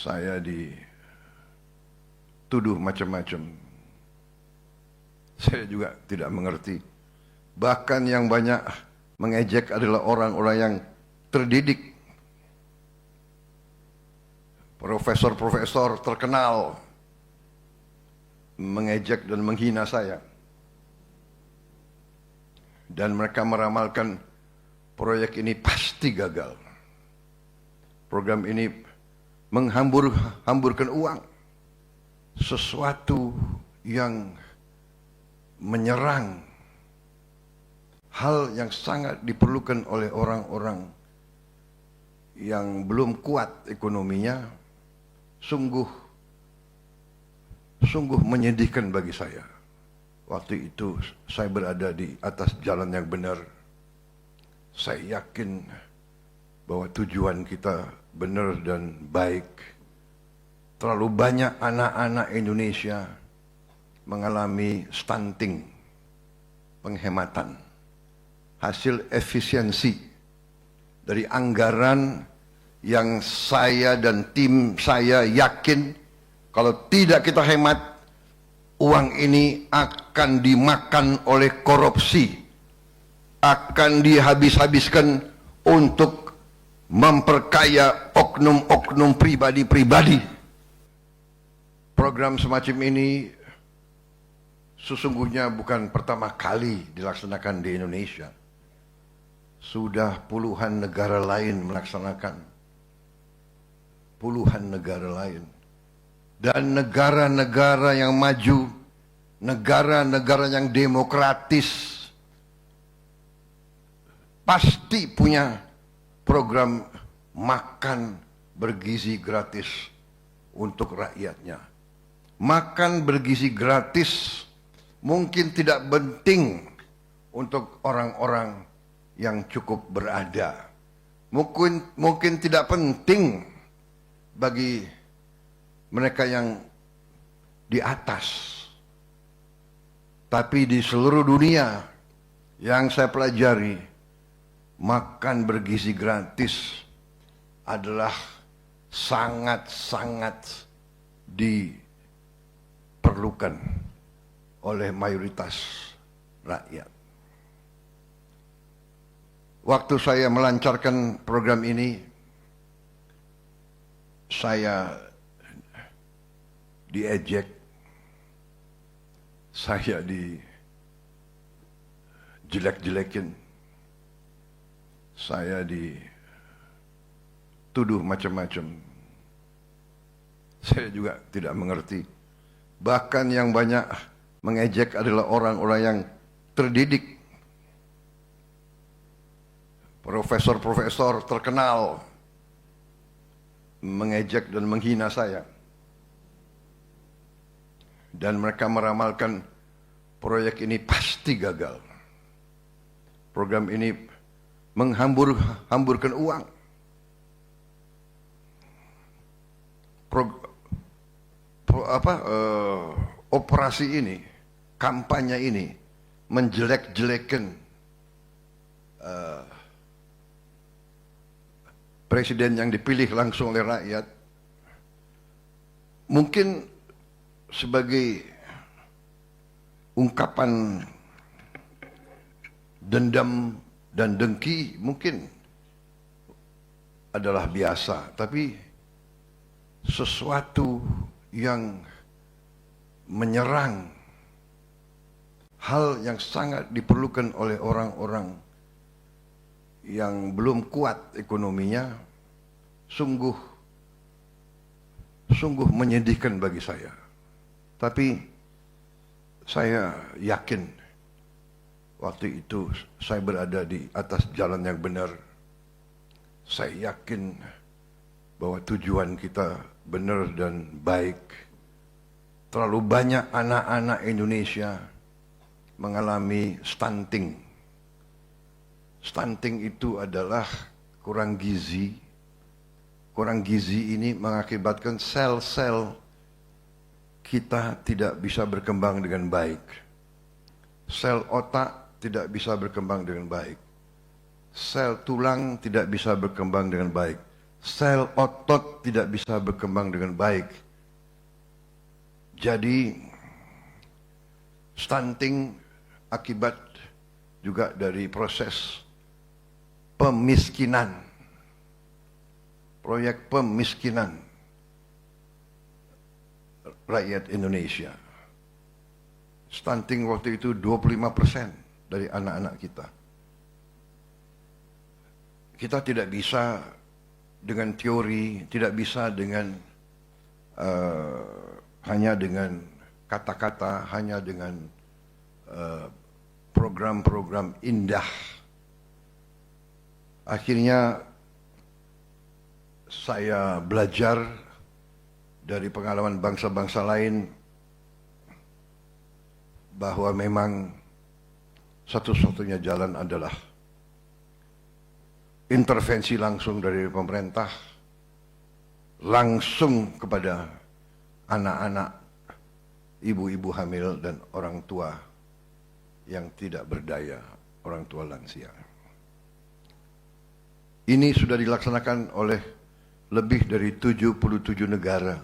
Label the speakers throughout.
Speaker 1: Saya dituduh macam-macam. Saya juga tidak mengerti. Bahkan yang banyak mengejek adalah orang-orang yang terdidik. Profesor-profesor terkenal mengejek dan menghina saya. Dan mereka meramalkan proyek ini pasti gagal. Program ini menghamburkan uang. Sesuatu yang menyerang hal yang sangat diperlukan oleh orang-orang yang belum kuat ekonominya. Sungguh menyedihkan bagi saya. Waktu itu saya berada di atas jalan yang benar. Saya yakin bahwa tujuan kita benar dan baik. Terlalu banyak anak-anak Indonesia mengalami stunting, penghematan, hasil efisiensi dari anggaran yang saya dan tim saya yakin kalau tidak kita hemat, uang ini akan dimakan oleh korupsi, akan dihabis-habiskan untuk memperkaya oknum-oknum pribadi-pribadi. Program semacam ini sesungguhnya bukan pertama kali dilaksanakan di Indonesia. Sudah puluhan negara lain melaksanakan. Puluhan negara lain. Dan negara-negara yang maju, negara-negara yang demokratis, pasti punya program makan bergizi gratis untuk rakyatnya. Makan bergizi gratis mungkin tidak penting untuk orang-orang yang cukup berada. Mungkin tidak penting bagi mereka yang di atas. Tapi di seluruh dunia yang saya pelajari, makan bergizi gratis adalah sangat-sangat diperlukan oleh mayoritas rakyat. Waktu saya melancarkan program ini, saya diejek, saya dijelek-jelekin, saya dituduh macam-macam. Saya juga tidak mengerti. Bahkan yang banyak mengejek adalah orang-orang yang terdidik. Profesor-profesor terkenal mengejek dan menghina saya. Dan mereka meramalkan proyek ini pasti gagal. Program ini menghamburkan uang. Operasi ini, kampanye ini menjelek-jelekan presiden yang dipilih langsung oleh rakyat, mungkin sebagai ungkapan dendam dan dengki mungkin adalah biasa, tapi sesuatu yang menyerang hal yang sangat diperlukan oleh orang-orang yang belum kuat ekonominya, sungguh menyedihkan bagi saya. Tapi saya yakin waktu itu saya berada di atas jalan yang benar. Saya yakin bahwa tujuan kita benar dan baik. Terlalu banyak anak-anak Indonesia mengalami stunting. Stunting itu adalah kurang gizi. Kurang gizi ini mengakibatkan sel-sel kita tidak bisa berkembang dengan baik. Sel otak tidak bisa berkembang dengan baik. Sel tulang tidak bisa berkembang dengan baik. sel otot tidak bisa berkembang dengan baik. Jadi stunting akibat juga dari proses pemiskinan, proyek pemiskinan rakyat Indonesia. Stunting waktu itu 25% dari anak-anak kita. Kita tidak bisa dengan teori, tidak bisa dengan hanya dengan kata-kata, hanya dengan program-program indah. Akhirnya saya belajar dari pengalaman bangsa-bangsa lain bahwa memang satu-satunya jalan adalah intervensi langsung dari pemerintah, langsung kepada anak-anak, ibu-ibu hamil dan orang tua yang tidak berdaya, orang tua lansia. Ini sudah dilaksanakan oleh lebih dari 77 negara.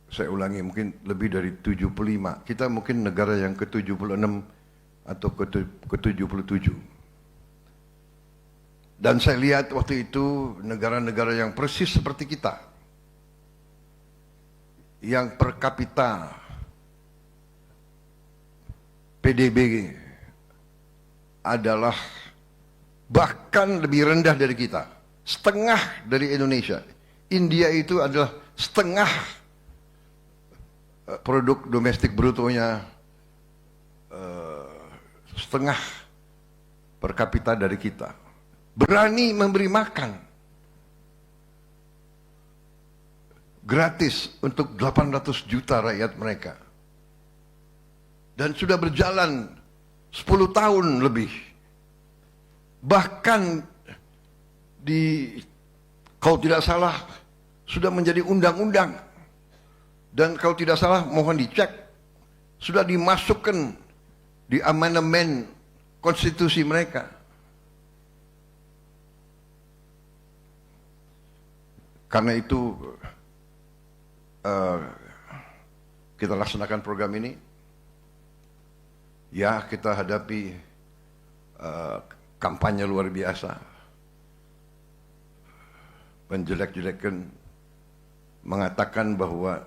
Speaker 1: Saya ulangi, mungkin lebih dari 75. Kita mungkin negara yang ke-76 atau ke-77. Dan saya lihat waktu itu negara-negara yang persis seperti kita, yang per kapita PDB adalah bahkan lebih rendah dari kita, setengah dari Indonesia. India itu adalah setengah produk domestik brutonya, setengah per kapita dari kita. Berani memberi makan gratis untuk 800 juta rakyat mereka. Dan sudah berjalan 10 tahun lebih. Bahkan kalau tidak salah sudah menjadi undang-undang. Dan kalau tidak salah mohon dicek, sudah dimasukkan di amandemen konstitusi mereka. Karena itu kita laksanakan program ini. Ya, kita hadapi kampanye luar biasa, menjelek-jelekan, mengatakan bahwa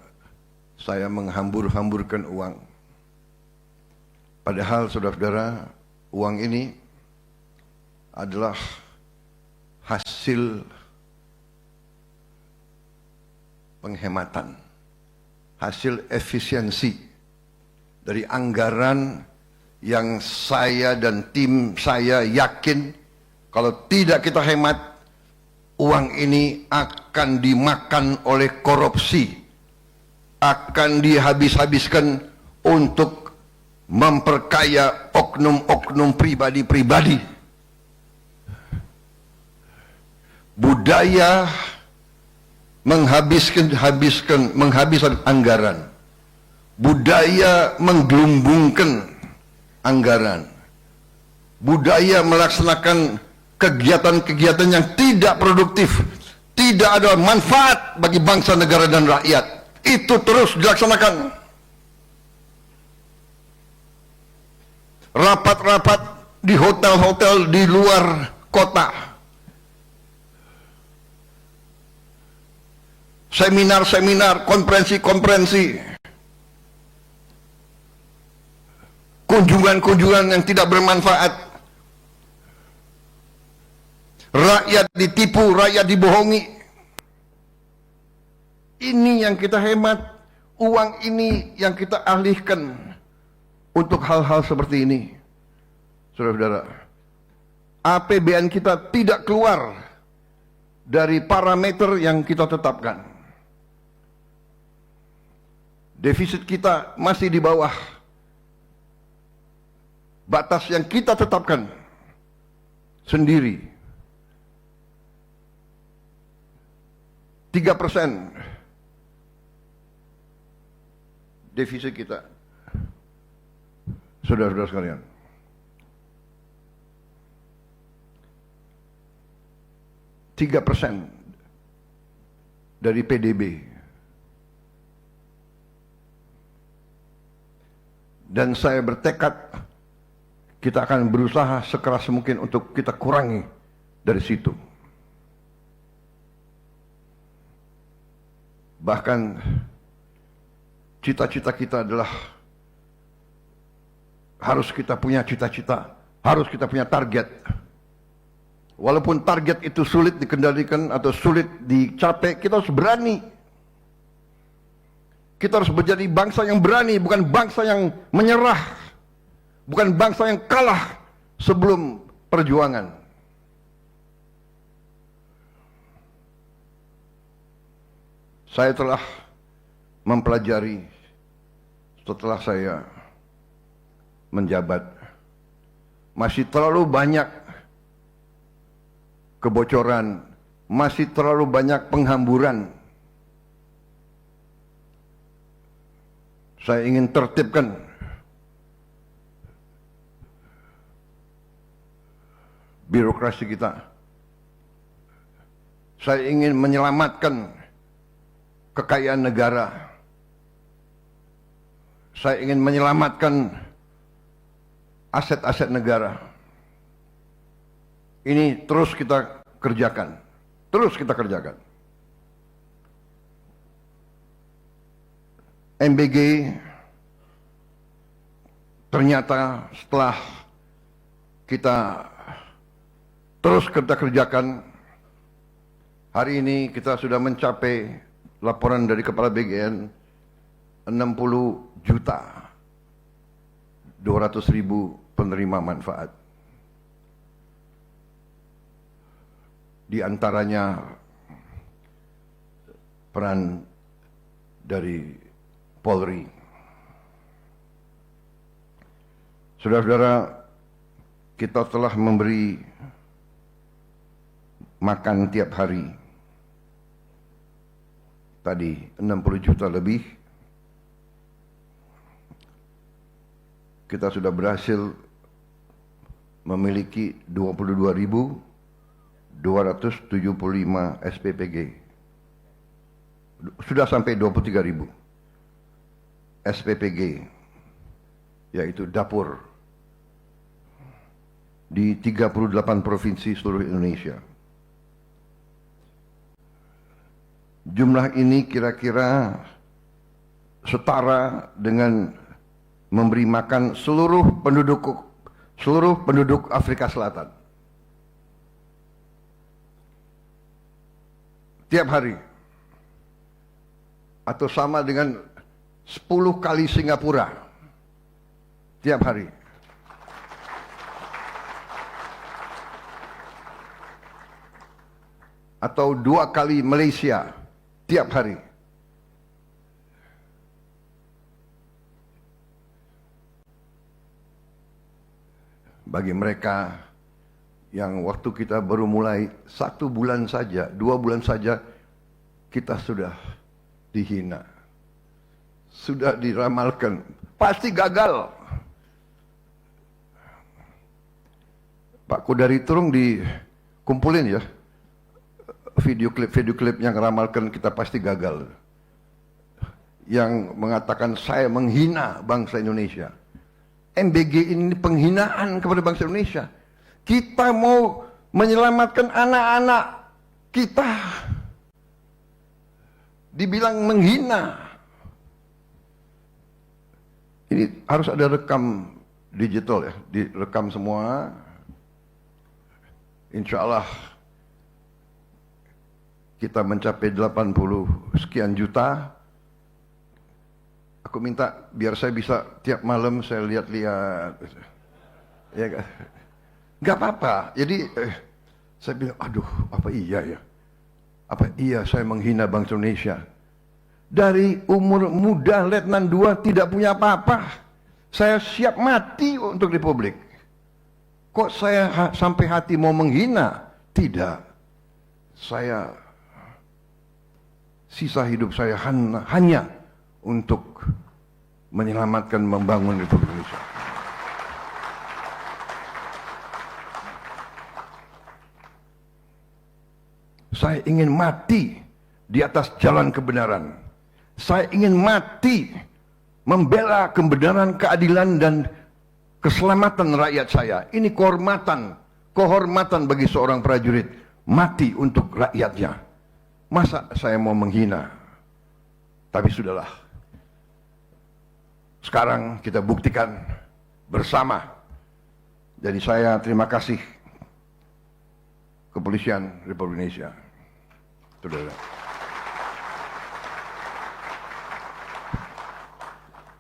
Speaker 1: saya menghambur-hamburkan uang. Padahal saudara-saudara, uang ini adalah hasil penghematan, hasil efisiensi dari anggaran yang saya dan tim saya yakin kalau tidak kita hemat, uang ini akan dimakan oleh korupsi, akan dihabis-habiskan untuk memperkaya oknum-oknum pribadi-pribadi. Budaya menghabiskan anggaran. Budaya menggelumbungkan anggaran. Budaya melaksanakan kegiatan-kegiatan yang tidak produktif, tidak ada manfaat bagi bangsa, negara, dan rakyat. Itu terus dilaksanakan. Rapat-rapat di hotel-hotel di luar kota, seminar-seminar, konferensi-konferensi, kunjungan-kunjungan yang tidak bermanfaat. Rakyat ditipu, rakyat dibohongi. Ini yang kita hemat, uang ini yang kita alihkan untuk hal-hal seperti ini. Saudara-saudara, APBN kita tidak keluar dari parameter yang kita tetapkan. Defisit kita masih di bawah batas yang kita tetapkan sendiri. 3% defisit kita. Saudara-saudara sekalian, 3% dari PDB. Dan saya bertekad kita akan berusaha sekeras mungkin untuk kita kurangi dari situ. Bahkan cita-cita kita adalah harus kita punya cita-cita, harus kita punya target. Walaupun target itu sulit dikendalikan atau sulit dicapai, kita harus berani. Kita harus menjadi bangsa yang berani, bukan bangsa yang menyerah, bukan bangsa yang kalah sebelum perjuangan. Saya telah mempelajari setelah saya menjabat, masih terlalu banyak kebocoran, masih terlalu banyak penghamburan. Saya ingin tertibkan birokrasi kita. Saya ingin menyelamatkan kekayaan negara. Saya ingin menyelamatkan aset-aset negara. Ini terus kita kerjakan. Terus kita kerjakan. MBG ternyata setelah kita terus kita kerjakan, hari ini kita sudah mencapai laporan dari Kepala BGN 60.200.000 penerima manfaat. Di antaranya peran dari Polri. Saudara-saudara, kita telah memberi makan tiap hari. Tadi 60 juta lebih. Kita sudah berhasil memiliki 22.275 SPPG. Sudah sampai 23.000 SPPG, yaitu dapur di 38 provinsi seluruh Indonesia. Jumlah ini kira-kira setara dengan memberi makan seluruh penduduk Afrika Selatan. Tiap hari. Atau sama dengan 10 kali Singapura. Tiap hari. Atau 2 kali Malaysia. Tiap hari. Bagi mereka yang waktu kita baru mulai 1 bulan saja, 2 bulan saja, kita sudah dihina, sudah diramalkan, pasti gagal. Pak Kodari tolong dikumpulin ya video klip yang ramalkan kita pasti gagal, yang mengatakan saya menghina bangsa Indonesia. MBG ini penghinaan kepada bangsa Indonesia. Kita mau menyelamatkan anak-anak kita, dibilang menghina. Ini harus ada rekam digital ya, direkam semua. Insya Allah kita mencapai 80 sekian juta. Aku minta biar saya bisa tiap malam saya lihat-lihat. Ya kan? Gak apa-apa. Jadi saya bilang, aduh, apa iya ya? Apa iya saya menghina bangsa Indonesia? Dari umur muda Letnan 2 tidak punya apa-apa. Saya siap mati untuk Republik. Kok saya sampai hati mau menghina? Tidak. Saya sisa hidup saya hanya untuk menyelamatkan, membangun Republik Indonesia. ingin mati di atas jalan kebenaran. Saya ingin mati membela kebenaran, keadilan, dan keselamatan rakyat saya. Ini kehormatan bagi seorang prajurit mati untuk rakyatnya. Masa saya mau menghina? Tapi sudahlah. Sekarang kita buktikan bersama. Jadi saya terima kasih Kepolisian Republik Indonesia. Saudara.